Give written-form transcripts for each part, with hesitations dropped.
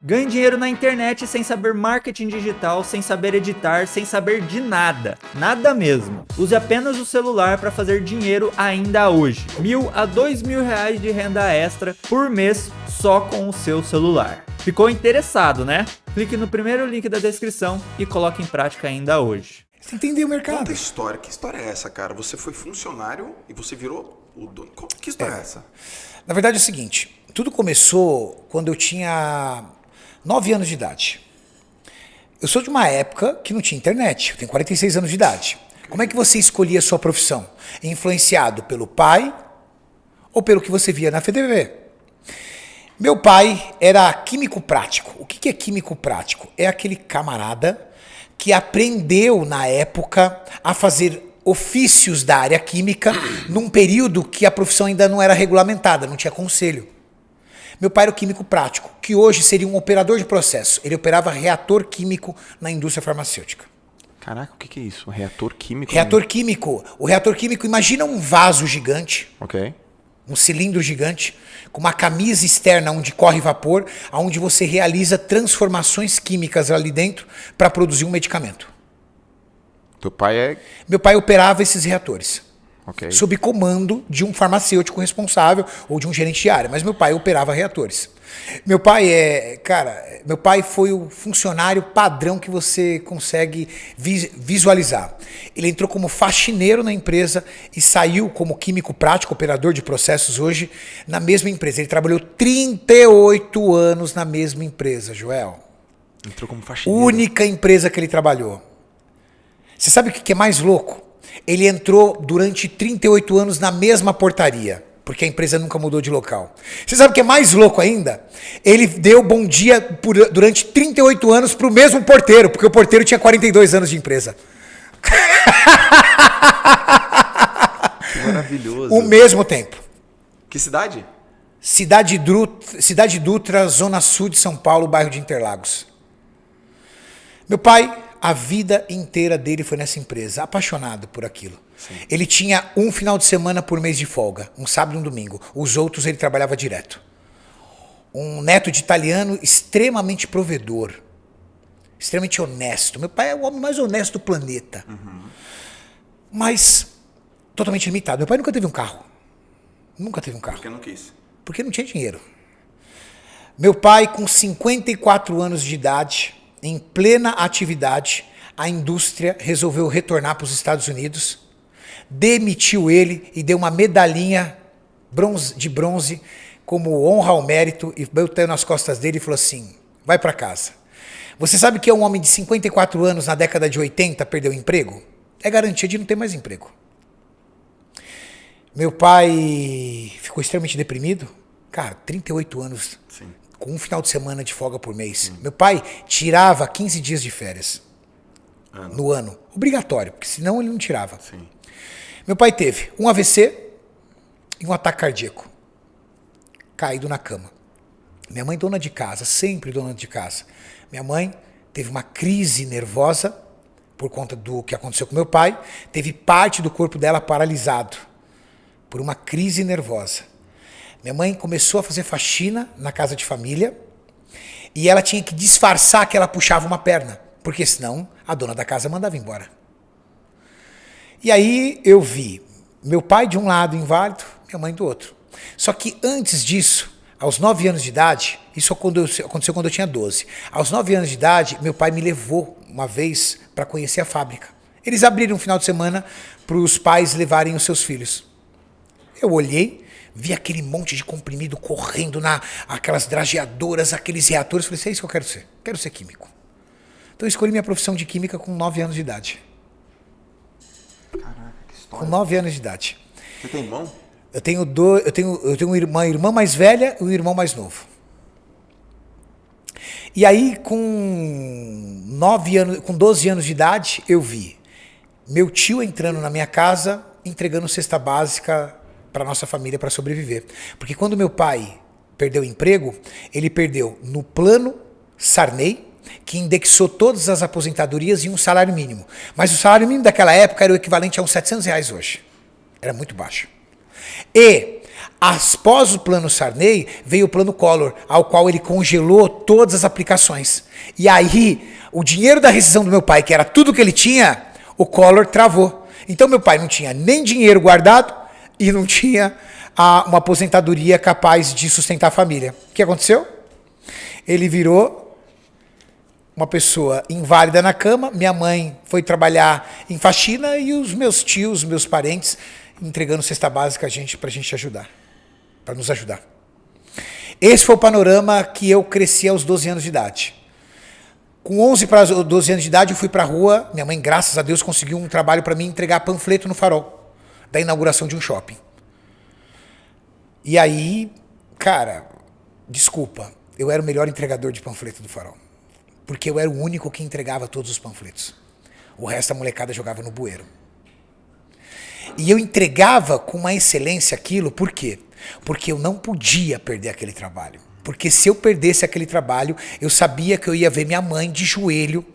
Ganhe dinheiro na internet sem saber marketing digital, sem saber editar, sem saber de nada. Nada mesmo. Use apenas o celular para fazer dinheiro ainda hoje. R$1.000 a R$2.000 de renda extra por mês só com o seu celular. Ficou interessado, né? Clique no primeiro link da descrição e coloque em prática ainda hoje. Você entendeu o mercado? Conta a história. Que história é essa, cara? Você foi funcionário e você virou o dono. Que história é essa? Na verdade é o seguinte, tudo começou quando eu tinha 9 anos de idade. Eu sou de uma época que não tinha internet, eu tenho 46 anos de idade. Como é que você escolhia a sua profissão? Influenciado pelo pai ou pelo que você via na FDV? Meu pai era químico prático. O que é químico prático? É aquele camarada que aprendeu na época a fazer ofícios da área química num período que a profissão ainda não era regulamentada, não tinha conselho. Meu pai era o químico prático, que hoje seria um operador de processo. Ele operava reator químico na indústria farmacêutica. Caraca, o que é isso? Reator químico? Reator químico. O reator químico, imagina um vaso gigante, Ok. um cilindro gigante, com uma camisa externa onde corre vapor, onde você realiza transformações químicas ali dentro para produzir um medicamento. Teu pai é... Meu pai operava esses reatores. Ok. Sob comando de um farmacêutico responsável ou de um gerente de área, mas meu pai operava reatores. Meu pai foi o funcionário padrão que você consegue visualizar. Ele entrou como faxineiro na empresa e saiu como químico prático, operador de processos hoje na mesma empresa. Ele trabalhou 38 anos na mesma empresa, Joel. Entrou como faxineiro. Única empresa que ele trabalhou. Você sabe o que é mais louco? Ele entrou durante 38 anos na mesma portaria, porque a empresa nunca mudou de local. Você sabe o que é mais louco ainda? Ele deu bom dia durante 38 anos para o mesmo porteiro, porque o porteiro tinha 42 anos de empresa. Que maravilhoso. O mesmo tempo. Que cidade? Cidade Dutra, Zona Sul de São Paulo, bairro de Interlagos. Meu pai... A vida inteira dele foi nessa empresa, apaixonado por aquilo. Sim. Ele tinha um final de semana por mês de folga, um sábado e um domingo. Os outros ele trabalhava direto. Um neto de italiano extremamente provedor, extremamente honesto. Meu pai é o homem mais honesto do planeta. Uhum. Mas totalmente limitado. Meu pai nunca teve um carro. Nunca teve um carro. Porque não quis. Porque não tinha dinheiro. Meu pai, com 54 anos de idade... Em plena atividade, a indústria resolveu retornar para os Estados Unidos, demitiu ele e deu uma medalhinha de bronze como honra ao mérito e botou nas costas dele e falou assim, vai para casa. Você sabe que um homem de 54 anos na década de 80 perdeu o emprego? É garantia de não ter mais emprego. Meu pai ficou extremamente deprimido. Cara, 38 anos... Sim. Com um final de semana de folga por mês. Meu pai tirava 15 dias de férias no ano. Obrigatório, porque senão ele não tirava. Sim. Meu pai teve um AVC e um ataque cardíaco. Caído na cama. Minha mãe, dona de casa, sempre dona de casa. Minha mãe teve uma crise nervosa por conta do que aconteceu com meu pai. Teve parte do corpo dela paralisado por uma crise nervosa. Minha mãe começou a fazer faxina na casa de família e ela tinha que disfarçar que ela puxava uma perna, porque senão a dona da casa mandava embora. E aí eu vi meu pai de um lado inválido, minha mãe do outro. Só que antes disso, aos 9 anos de idade, isso aconteceu quando eu tinha 12. Aos 9 anos de idade, meu pai me levou uma vez para conhecer a fábrica. Eles abriram um final de semana para os pais levarem os seus filhos. Eu olhei, vi aquele monte de comprimido correndo aquelas drageadoras, aqueles reatores. Falei, é isso que eu quero ser. Quero ser químico. Então eu escolhi minha profissão de química com 9 anos de idade. Caraca, que história. Com 9 anos de idade. Você tem irmão? Eu tenho uma irmã mais velha e um irmão mais novo. E aí, com 12 anos de idade, eu vi meu tio entrando na minha casa, entregando cesta básica para nossa família para sobreviver. Porque quando meu pai perdeu o emprego, ele perdeu no plano Sarney, que indexou todas as aposentadorias em um salário mínimo. Mas o salário mínimo daquela época era o equivalente a uns R$700 hoje. Era muito baixo. E Após o plano Sarney, veio o plano Collor, ao qual ele congelou todas as aplicações. E aí, o dinheiro da rescisão do meu pai, que era tudo que ele tinha, o Collor travou. Então meu pai não tinha nem dinheiro guardado e não tinha uma aposentadoria capaz de sustentar a família. O que aconteceu? Ele virou uma pessoa inválida na cama, minha mãe foi trabalhar em faxina e os meus tios, meus parentes, entregando cesta básica pra gente ajudar, para nos ajudar. Esse foi o panorama que eu cresci aos 12 anos de idade. Com 11 para 12 anos de idade, eu fui para a rua. Minha mãe, graças a Deus, conseguiu um trabalho para mim entregar panfleto no Farol, da inauguração de um shopping. E aí, cara, desculpa, eu era o melhor entregador de panfleto do Farol. Porque eu era o único que entregava todos os panfletos. O resto da molecada jogava no bueiro. E eu entregava com uma excelência aquilo, por quê? Porque eu não podia perder aquele trabalho. Porque se eu perdesse aquele trabalho, eu sabia que eu ia ver minha mãe de joelho,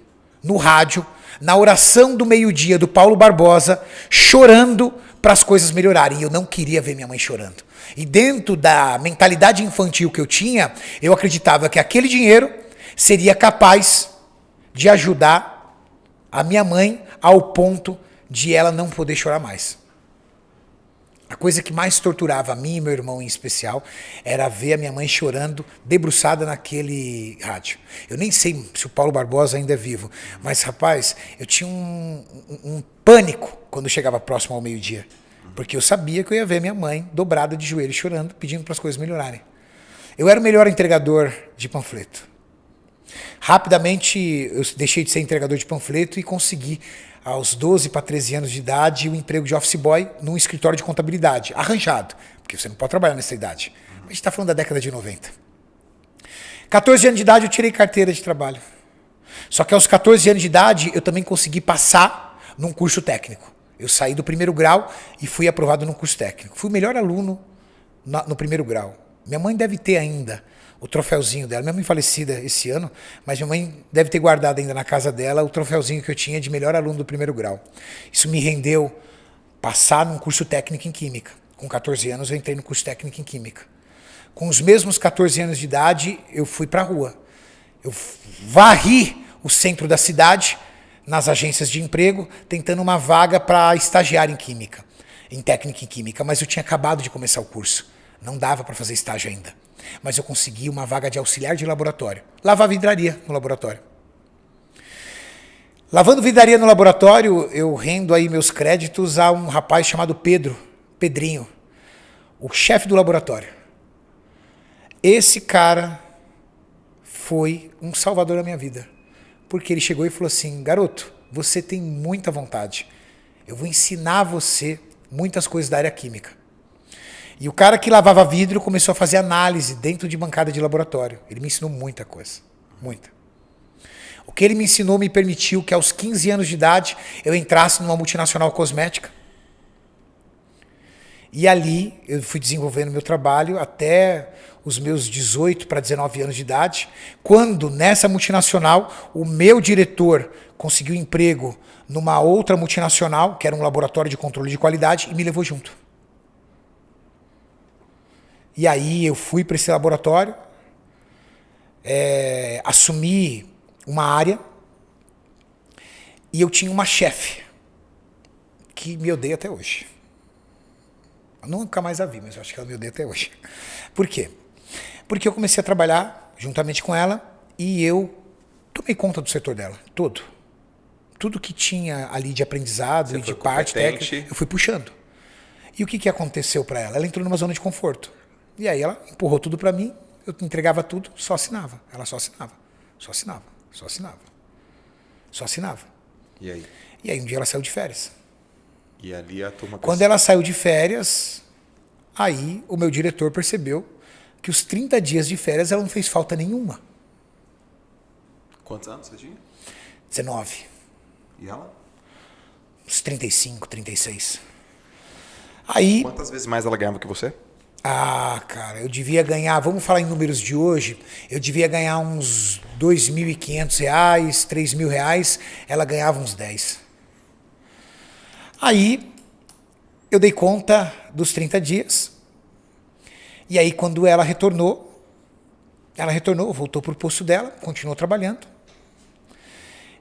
no rádio, na oração do meio-dia do Paulo Barbosa, chorando para as coisas melhorarem. E eu não queria ver minha mãe chorando. E dentro da mentalidade infantil que eu tinha, eu acreditava que aquele dinheiro seria capaz de ajudar a minha mãe ao ponto de ela não poder chorar mais. A coisa que mais torturava a mim e meu irmão em especial era ver a minha mãe chorando, debruçada naquele rádio. Eu nem sei se o Paulo Barbosa ainda é vivo, mas, rapaz, eu tinha um pânico quando chegava próximo ao meio-dia. Porque eu sabia que eu ia ver minha mãe dobrada de joelho, chorando, pedindo para as coisas melhorarem. Eu era o melhor entregador de panfleto. Rapidamente, eu deixei de ser entregador de panfleto e consegui, aos 12 para 13 anos de idade, um emprego de office boy num escritório de contabilidade, arranjado, porque você não pode trabalhar nessa idade. A gente está falando da década de 90. 14 anos de idade eu tirei carteira de trabalho. Só que aos 14 anos de idade eu também consegui passar num curso técnico. Eu saí do primeiro grau e fui aprovado num curso técnico. Fui o melhor aluno no primeiro grau. Minha mãe deve ter ainda o troféuzinho dela. Minha mãe falecida esse ano, mas minha mãe deve ter guardado ainda na casa dela o troféuzinho que eu tinha de melhor aluno do primeiro grau. Isso me rendeu passar num curso técnico em Química. Com 14 anos eu entrei no curso técnico em Química. Com os mesmos 14 anos de idade, eu fui para a rua. Eu varri o centro da cidade, nas agências de emprego, tentando uma vaga para estagiário em Química, em técnica em Química, mas eu tinha acabado de começar o curso. Não dava para fazer estágio ainda. Mas eu consegui uma vaga de auxiliar de laboratório. Lavar vidraria no laboratório. Lavando vidraria no laboratório, eu rendo aí meus créditos a um rapaz chamado Pedrinho, o chefe do laboratório. Esse cara foi um salvador da minha vida. Porque ele chegou e falou assim: garoto, você tem muita vontade. Eu vou ensinar você muitas coisas da área química. E o cara que lavava vidro começou a fazer análise dentro de bancada de laboratório. Ele me ensinou muita coisa. Muita. O que ele me ensinou me permitiu que aos 15 anos de idade eu entrasse numa multinacional cosmética. E ali eu fui desenvolvendo meu trabalho até os meus 18 para 19 anos de idade, quando nessa multinacional o meu diretor conseguiu emprego numa outra multinacional, que era um laboratório de controle de qualidade, e me levou junto. E aí eu fui para esse laboratório, assumi uma área, e eu tinha uma chefe que me odeia até hoje. Eu nunca mais a vi, mas eu acho que ela me odeia até hoje. Por quê? Porque eu comecei a trabalhar juntamente com ela e eu tomei conta do setor dela, todo. Tudo que tinha ali de aprendizado e de parte técnica, eu fui puxando. E o que aconteceu para ela? Ela entrou numa zona de conforto. E aí ela empurrou tudo para mim, eu entregava tudo, só assinava. Ela só assinava, só assinava, só assinava, só assinava. E aí? E aí um dia ela saiu de férias. E ali a turma... Quando ela saiu de férias, aí o meu diretor percebeu que os 30 dias de férias ela não fez falta nenhuma. Quantos anos você tinha? 19. E ela? Uns 35, 36. Aí... Quantas vezes mais ela ganhava que você? Ah, cara, eu devia ganhar, vamos falar em números de hoje, eu devia ganhar uns R$2.500, R$3.000, ela ganhava uns 10. Aí, eu dei conta dos 30 dias, E aí, quando ela retornou, voltou pro posto dela, continuou trabalhando.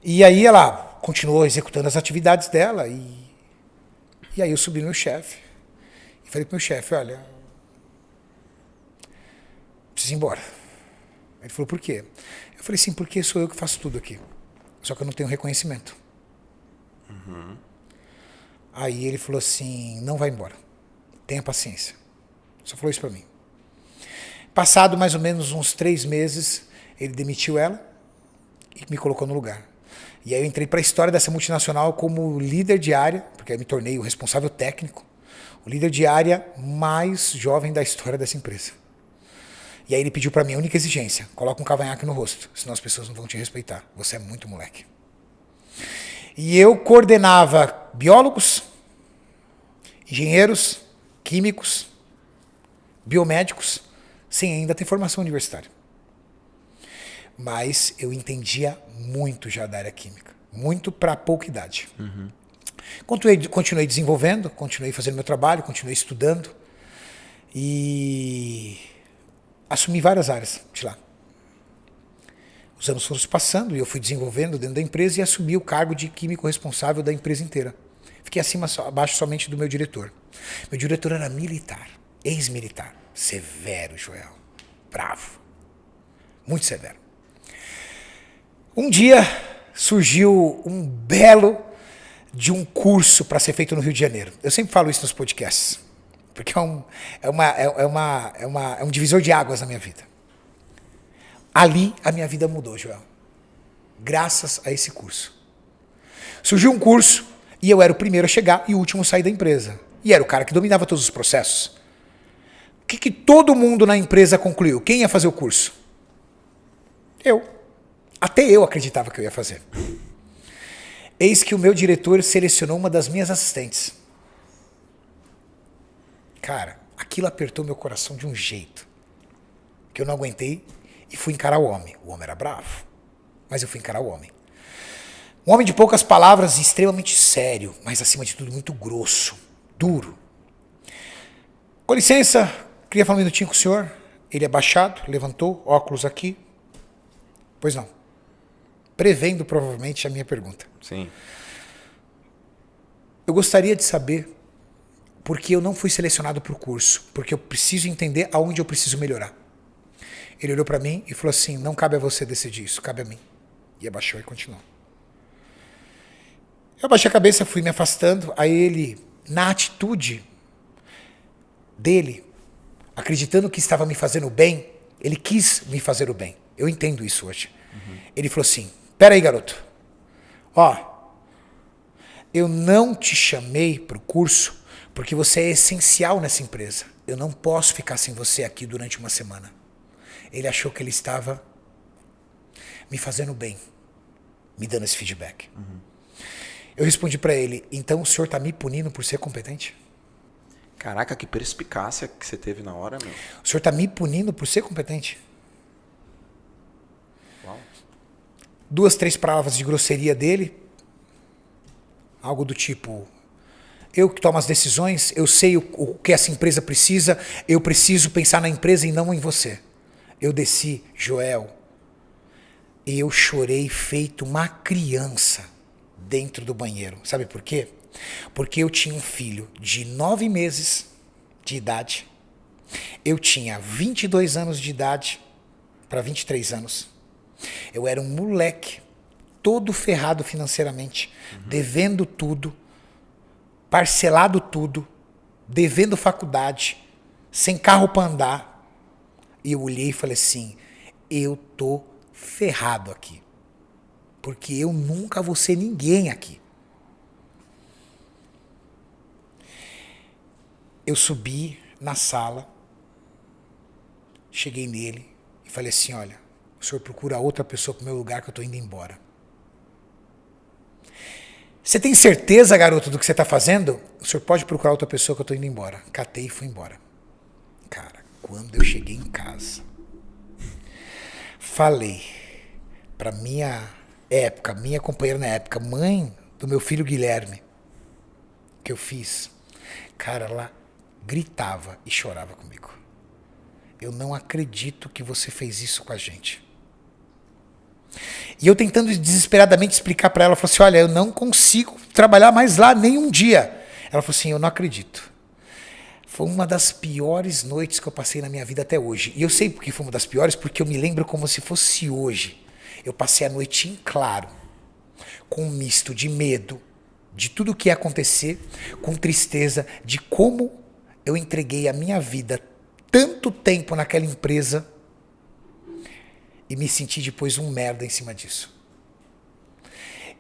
E aí ela continuou executando as atividades dela. E aí eu subi no meu chefe. E falei pro meu chefe, olha, preciso ir embora. Ele falou, por quê? Eu falei, sim, porque sou eu que faço tudo aqui. Só que eu não tenho reconhecimento. Aí ele falou assim, não vai embora. Tenha paciência. Só falou isso pra mim. Passado mais ou menos uns 3 meses, ele demitiu ela e me colocou no lugar. E aí eu entrei para a história dessa multinacional como líder de área, porque aí me tornei o responsável técnico, o líder de área mais jovem da história dessa empresa. E aí ele pediu para mim a única exigência, coloca um cavanhaque no rosto, senão as pessoas não vão te respeitar. Você é muito moleque. E eu coordenava biólogos, engenheiros, químicos, biomédicos, sem ainda ter formação universitária. Mas eu entendia muito já da área química. Muito para pouca idade. Continuei desenvolvendo, continuei fazendo meu trabalho, continuei estudando. E assumi várias áreas de lá. Os anos foram se passando e eu fui desenvolvendo dentro da empresa e assumi o cargo de químico responsável da empresa inteira. Fiquei abaixo somente do meu diretor. Meu diretor era militar, ex-militar. Severo, Joel. Bravo. Muito severo. Um dia surgiu um belo de um curso para ser feito no Rio de Janeiro. Eu sempre falo isso nos podcasts, porque é um divisor de águas na minha vida. Ali a minha vida mudou, Joel. Graças a esse curso. Surgiu um curso e eu era o primeiro a chegar e o último a sair da empresa. E era o cara que dominava todos os processos. O que todo mundo na empresa concluiu? Quem ia fazer o curso? Eu. Até eu acreditava que eu ia fazer. Eis que o meu diretor selecionou uma das minhas assistentes. Cara, aquilo apertou meu coração de um jeito que eu não aguentei e fui encarar o homem. O homem era bravo, mas eu fui encarar o homem. Um homem de poucas palavras, extremamente sério, mas acima de tudo muito grosso, duro. Com licença, queria falar um minutinho com o senhor. Ele abaixado, levantou, óculos aqui. Pois não. Prevendo provavelmente a minha pergunta. Sim. Eu gostaria de saber por que eu não fui selecionado para o curso, porque eu preciso entender aonde eu preciso melhorar. Ele olhou para mim e falou assim, não cabe a você decidir isso, cabe a mim. E abaixou e continuou. Eu abaixei a cabeça, fui me afastando, aí ele, na atitude dele, acreditando que estava me fazendo bem, ele quis me fazer o bem. Eu entendo isso hoje. Ele falou assim, pera aí, garoto. Eu não te chamei para o curso porque você é essencial nessa empresa. Eu não posso ficar sem você aqui durante uma semana. Ele achou que ele estava me fazendo bem, me dando esse feedback. Eu respondi para ele, então o senhor está me punindo por ser competente? Caraca, que perspicácia que você teve na hora, meu. O senhor está me punindo por ser competente? Uau. 2, 3 palavras de grosseria dele. Algo do tipo, eu que tomo as decisões, eu sei o que essa empresa precisa, eu preciso pensar na empresa e não em você. Eu desci, Joel, e eu chorei feito uma criança dentro do banheiro. Sabe por quê? Porque eu tinha um filho de 9 meses de idade. Eu tinha 22 anos de idade para 23 anos. Eu era um moleque, todo ferrado financeiramente, devendo tudo, parcelado tudo, devendo faculdade, sem carro para andar. E eu olhei e falei assim, eu tô ferrado aqui. Porque eu nunca vou ser ninguém aqui. Eu subi na sala, cheguei nele e falei assim, olha, o senhor procura outra pessoa pro meu lugar que eu tô indo embora. Você tem certeza, garoto, do que você tá fazendo? O senhor pode procurar outra pessoa que eu tô indo embora. Catei e fui embora. Cara, quando eu cheguei em casa, falei pra minha companheira na época, mãe do meu filho Guilherme, que eu fiz. Cara, ela gritava e chorava comigo. eu não acredito que você fez isso com a gente. E eu tentando desesperadamente explicar para ela, falou assim, olha, eu não consigo trabalhar mais lá nem um dia. Ela falou assim, eu não acredito. Foi uma das piores noites que eu passei na minha vida até hoje. E eu sei porque foi uma das piores, porque eu me lembro como se fosse hoje. Eu passei a noite em claro, com um misto de medo, de tudo o que ia acontecer, com tristeza, de como eu entreguei a minha vida tanto tempo naquela empresa e me senti depois um merda em cima disso.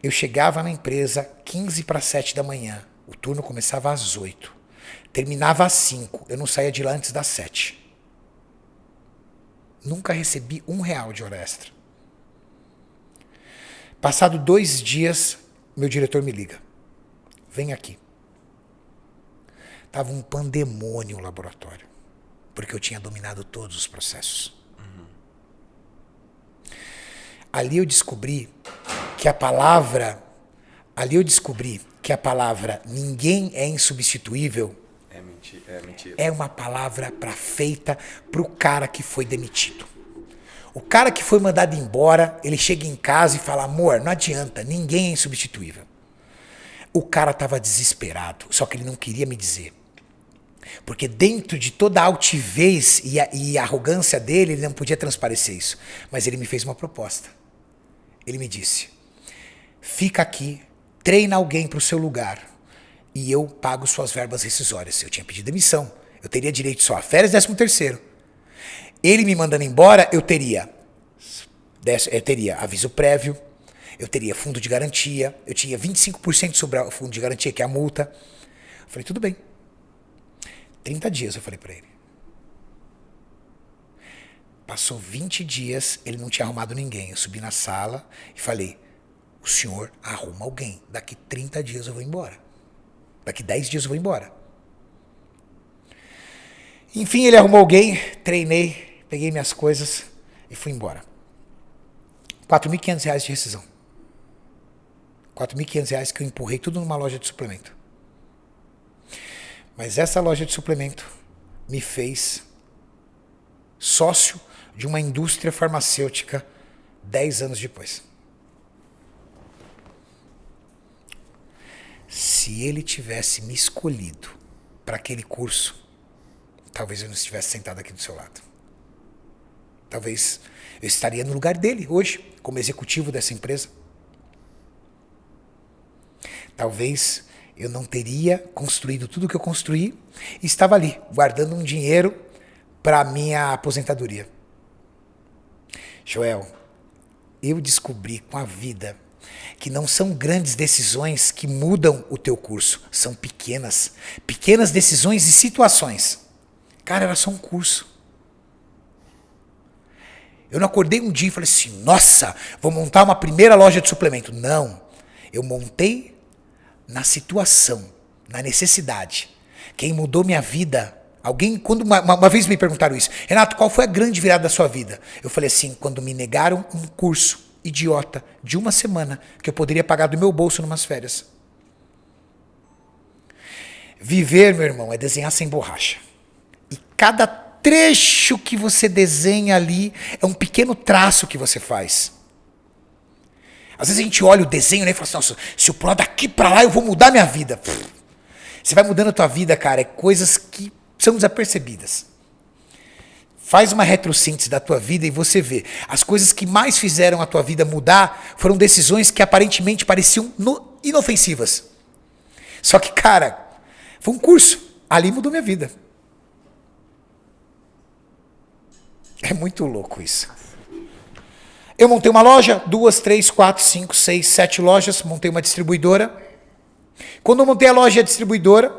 Eu chegava na empresa 15 para 7 da manhã, o turno começava às 8, terminava às 5, eu não saía de lá antes das 7. Nunca recebi R$1 de hora extra. Passado 2 dias, meu diretor me liga. Vem aqui. Tava um pandemônio no laboratório, porque eu tinha dominado todos os processos. Ali eu descobri que a palavra ninguém é insubstituível é uma palavra feita pro cara que foi demitido. O cara que foi mandado embora, ele chega em casa e fala, amor, não adianta, ninguém é insubstituível. O cara estava desesperado, só que ele não queria me dizer. Porque dentro de toda a altivez e a arrogância dele, ele não podia transparecer isso. Mas ele me fez uma proposta. Ele me disse, fica aqui, treina alguém para o seu lugar e eu pago suas verbas rescisórias. Eu tinha pedido demissão, eu teria direito só a férias 13º. Ele me mandando embora, eu teria aviso prévio, eu teria fundo de garantia, eu tinha 25% sobre o fundo de garantia, que é a multa. Eu falei, tudo bem. 30 dias, eu falei para ele. Passou 20 dias, ele não tinha arrumado ninguém. Eu subi na sala e falei, o senhor arruma alguém. Daqui 30 dias eu vou embora. Daqui 10 dias eu vou embora. Enfim, ele arrumou alguém, treinei, peguei minhas coisas e fui embora. R$4.500 de rescisão. R$4.500 que eu empurrei tudo numa loja de suplemento. Mas essa loja de suplemento me fez sócio de uma indústria farmacêutica 10 anos depois. Se ele tivesse me escolhido para aquele curso, talvez eu não estivesse sentado aqui do seu lado. Talvez eu estaria no lugar dele hoje, como executivo dessa empresa. Talvez eu não teria construído tudo o que eu construí e estava ali, guardando um dinheiro para a minha aposentadoria. Joel, eu descobri com a vida que não são grandes decisões que mudam o teu curso, são pequenas decisões e situações. Cara, era só um curso. Eu não acordei um dia e falei assim, nossa, vou montar uma primeira loja de suplemento. Não, eu montei na situação, na necessidade. Quem mudou minha vida, alguém, quando uma vez me perguntaram isso, Renato, qual foi a grande virada da sua vida? Eu falei assim, quando me negaram um curso idiota de 1 semana que eu poderia pagar do meu bolso numas férias. Viver, meu irmão, é desenhar sem borracha. E cada trecho que você desenha ali é um pequeno traço que você faz. Às vezes a gente olha o desenho, né, e fala assim, nossa, se eu pular daqui pra lá eu vou mudar minha vida. Você vai mudando a tua vida, cara, é coisas que são desapercebidas. Faz uma retrossíntese da tua vida e você vê. As coisas que mais fizeram a tua vida mudar foram decisões que aparentemente pareciam inofensivas. Só que, cara, foi um curso. Ali mudou minha vida. É muito louco isso. Eu montei uma loja, 2, 3, 4, 5, 6, 7 lojas, montei uma distribuidora. Quando eu montei a loja e a distribuidora,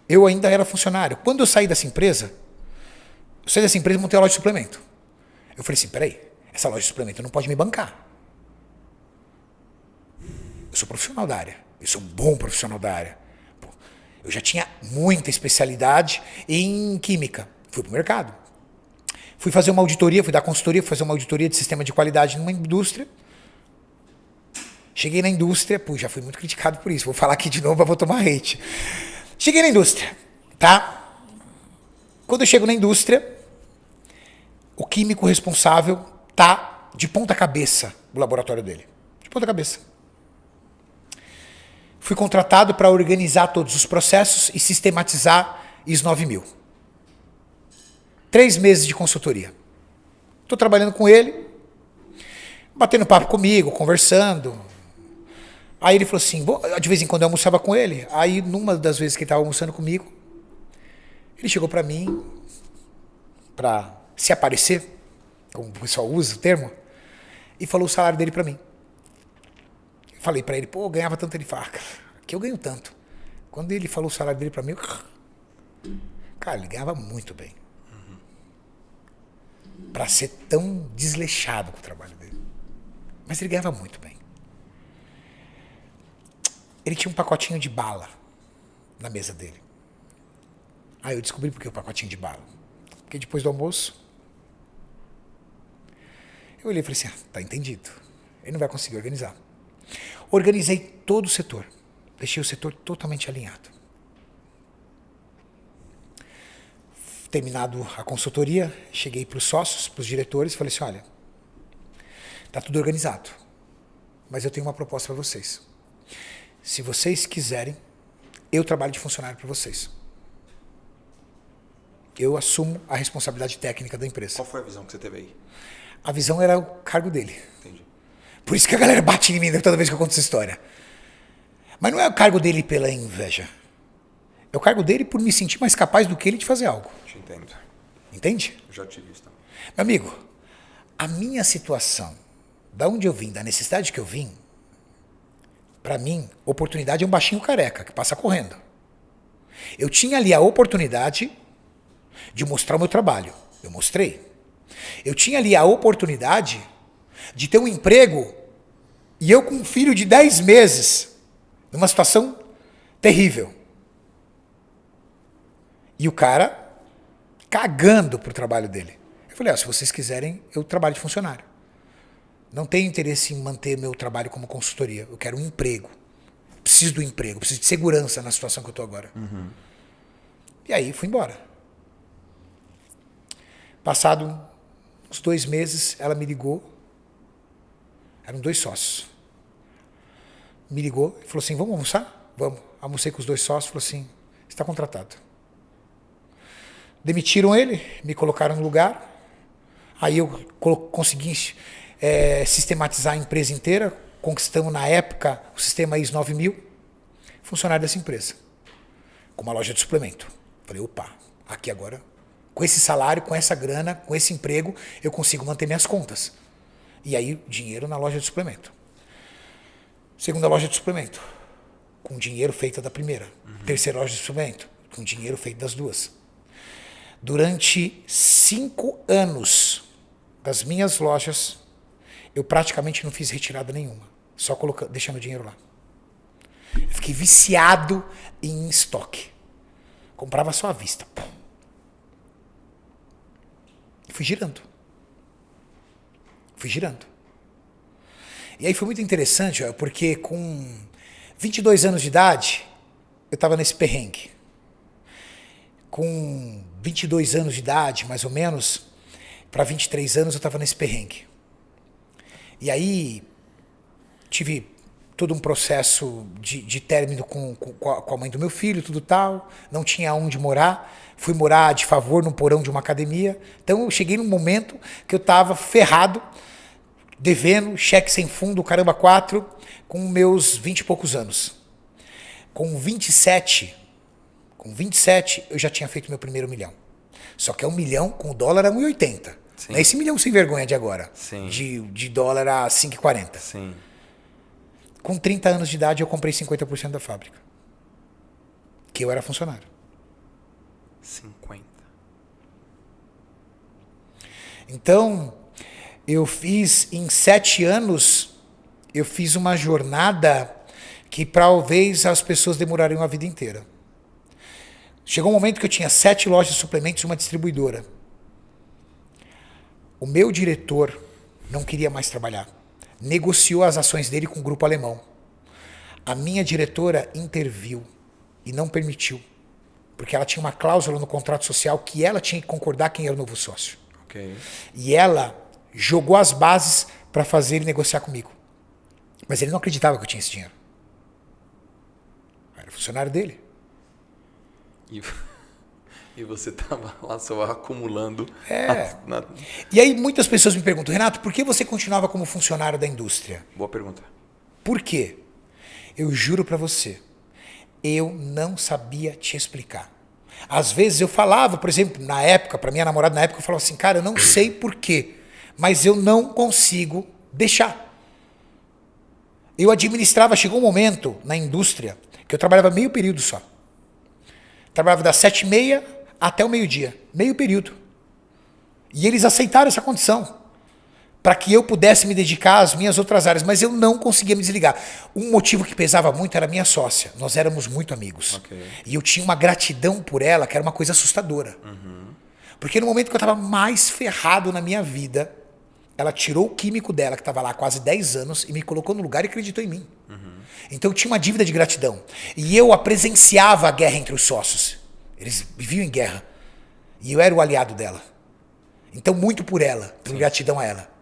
eu ainda era funcionário. Quando eu saí dessa empresa, e montei a loja de suplemento. Eu falei assim, peraí, essa loja de suplemento não pode me bancar. Eu sou profissional da área, eu sou um bom profissional da área. Pô, eu já tinha muita especialidade em química, fui pro mercado. Fui fazer uma auditoria, fui dar consultoria, fui fazer uma auditoria de sistema de qualidade numa indústria. Cheguei na indústria, já fui muito criticado por isso, vou falar aqui de novo, mas vou tomar hate. Cheguei na indústria, tá? Quando eu chego na indústria, O químico responsável tá de ponta cabeça o laboratório dele. De ponta cabeça. Fui contratado para organizar todos os processos e sistematizar ISO 9000. 3 meses de consultoria. Estou trabalhando com ele, batendo papo comigo, conversando. Aí ele falou assim, de vez em quando eu almoçava com ele. Aí, numa das vezes que ele estava almoçando comigo, ele chegou para mim, para se aparecer, como o pessoal usa o termo, e falou o salário dele para mim. Eu falei para ele, pô, eu ganhava tanto. Ele fala, cara, aqui eu ganho tanto. Quando ele falou o salário dele para mim, cara, ele ganhava muito bem. Para ser tão desleixado com o trabalho dele. Mas ele ganhava muito bem. Ele tinha um pacotinho de bala na mesa dele. Aí eu descobri por que o pacotinho de bala. Porque depois do almoço, eu olhei e falei assim, tá entendido. Ele não vai conseguir organizar. Organizei todo o setor. Deixei o setor totalmente alinhado. Terminado a consultoria, cheguei para os sócios, para os diretores, e falei assim, olha, tá tudo organizado, mas eu tenho uma proposta para vocês. Se vocês quiserem, eu trabalho de funcionário para vocês. Eu assumo a responsabilidade técnica da empresa. Qual foi a visão que você teve aí? A visão era o cargo dele. Entendi. Por isso que a galera bate em mim toda vez que eu conto essa história. Mas não é o cargo dele pela inveja. É o cargo dele por me sentir mais capaz do que ele de fazer algo. Te entendo. Entende? Eu já tive isso também. Meu amigo, a minha situação, da onde eu vim, da necessidade que eu vim, para mim, oportunidade é um baixinho careca que passa correndo. Eu tinha ali a oportunidade de mostrar o meu trabalho. Eu mostrei. Eu tinha ali a oportunidade de ter um emprego e eu com um filho de 10 meses, numa situação terrível. E o cara cagando pro trabalho dele. Eu falei, se vocês quiserem, eu trabalho de funcionário. Não tenho interesse em manter meu trabalho como consultoria. Eu quero um emprego. Preciso do emprego, preciso de segurança na situação que eu tô agora. Uhum. E aí fui embora. Passado uns 2 meses, ela me ligou. Eram 2 sócios. Me ligou e falou assim, vamos almoçar? Vamos. Almocei com os 2 sócios, falou assim, você está contratado. Demitiram ele, me colocaram no lugar. Aí eu consegui sistematizar a empresa inteira. Conquistamos, na época, o sistema ISO 9000. Funcionário dessa empresa. Com uma loja de suplemento. Falei, opa, aqui agora, com esse salário, com essa grana, com esse emprego, eu consigo manter minhas contas. E aí, dinheiro na loja de suplemento. Segunda loja de suplemento. Com dinheiro feito da primeira. Uhum. Terceira loja de suplemento. Com dinheiro feito das 2. Durante 5 anos das minhas lojas, eu praticamente não fiz retirada nenhuma. Só deixando o dinheiro lá. Eu fiquei viciado em estoque. Comprava só à vista. Fui girando. E aí foi muito interessante, porque com 22 anos de idade, eu estava nesse perrengue. Com 22 anos de idade, mais ou menos, para 23 anos eu estava nesse perrengue. E aí tive todo um processo de término com a mãe do meu filho, tudo tal. Não tinha onde morar. Fui morar de favor num porão de uma academia. Então eu cheguei num momento que eu estava ferrado, devendo, cheque sem fundo, caramba 4, com meus 20 e poucos anos. Com 27 eu já tinha feito meu primeiro milhão. Só que é 1 milhão com o dólar a 1,80. Não é esse milhão sem vergonha de agora. Sim. De dólar a 5,40. Sim. Com 30 anos de idade eu comprei 50% da fábrica. Que eu era funcionário. 50. Então, eu fiz em 7 anos, eu fiz uma jornada que talvez as pessoas demorariam a vida inteira. Chegou um momento que eu tinha 7 lojas de suplementos e uma distribuidora. O meu diretor não queria mais trabalhar. Negociou as ações dele com o grupo alemão. A minha diretora interviu e não permitiu. Porque ela tinha uma cláusula no contrato social que ela tinha que concordar quem era o novo sócio. Ok. E ela jogou as bases para fazer ele negociar comigo. Mas ele não acreditava que eu tinha esse dinheiro. Eu era funcionário dele. E você tava lá só acumulando. E aí muitas pessoas me perguntam, Renato, por que você continuava como funcionário da indústria? Boa pergunta. Por quê? Eu juro pra você, eu não sabia te explicar. Às vezes eu falava, por exemplo, na época, pra minha namorada na época, eu falava assim, cara, eu não sei por quê, mas eu não consigo deixar. Eu administrava, chegou um momento na indústria que eu trabalhava meio período só. Trabalhava das 7h30 até o meio-dia, meio período. E eles aceitaram essa condição para que eu pudesse me dedicar às minhas outras áreas, mas eu não conseguia me desligar. Um motivo que pesava muito era a minha sócia. Nós éramos muito amigos. Okay. E eu tinha uma gratidão por ela que era uma coisa assustadora. Porque no momento que eu estava mais ferrado na minha vida, ela tirou o químico dela, que estava lá há quase 10 anos, e me colocou no lugar e acreditou em mim. Então eu tinha uma dívida de gratidão. E eu presenciava a guerra entre os sócios. Eles viviam em guerra. E eu era o aliado dela. Então muito por ela, por gratidão a ela.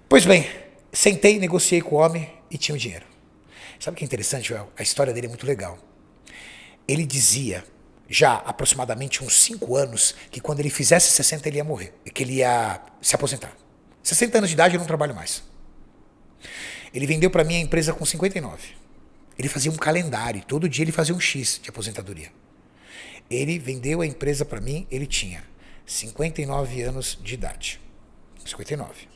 Pois bem, sentei, negociei com o homem e tinha o dinheiro. Sabe o que é interessante, Joel? A história dele é muito legal. Ele dizia, já há aproximadamente uns 5 anos, que quando ele fizesse 60 ele ia morrer. Que ele ia se aposentar. 60 anos de idade eu não trabalho mais. Ele vendeu para mim a empresa com 59. Ele fazia um calendário, todo dia ele fazia um X de aposentadoria. Ele vendeu a empresa para mim, ele tinha 59 anos de idade. 59.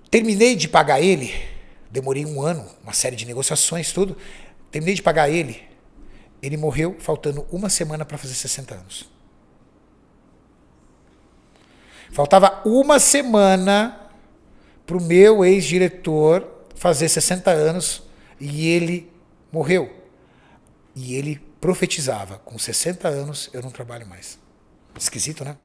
Terminei de pagar ele, demorei 1 ano, uma série de negociações, tudo. Terminei de pagar ele, ele morreu faltando 1 semana para fazer 60 anos. Faltava 1 semana para o meu ex-diretor fazer 60 anos e ele morreu. E ele profetizava, com 60 anos eu não trabalho mais. Esquisito, né?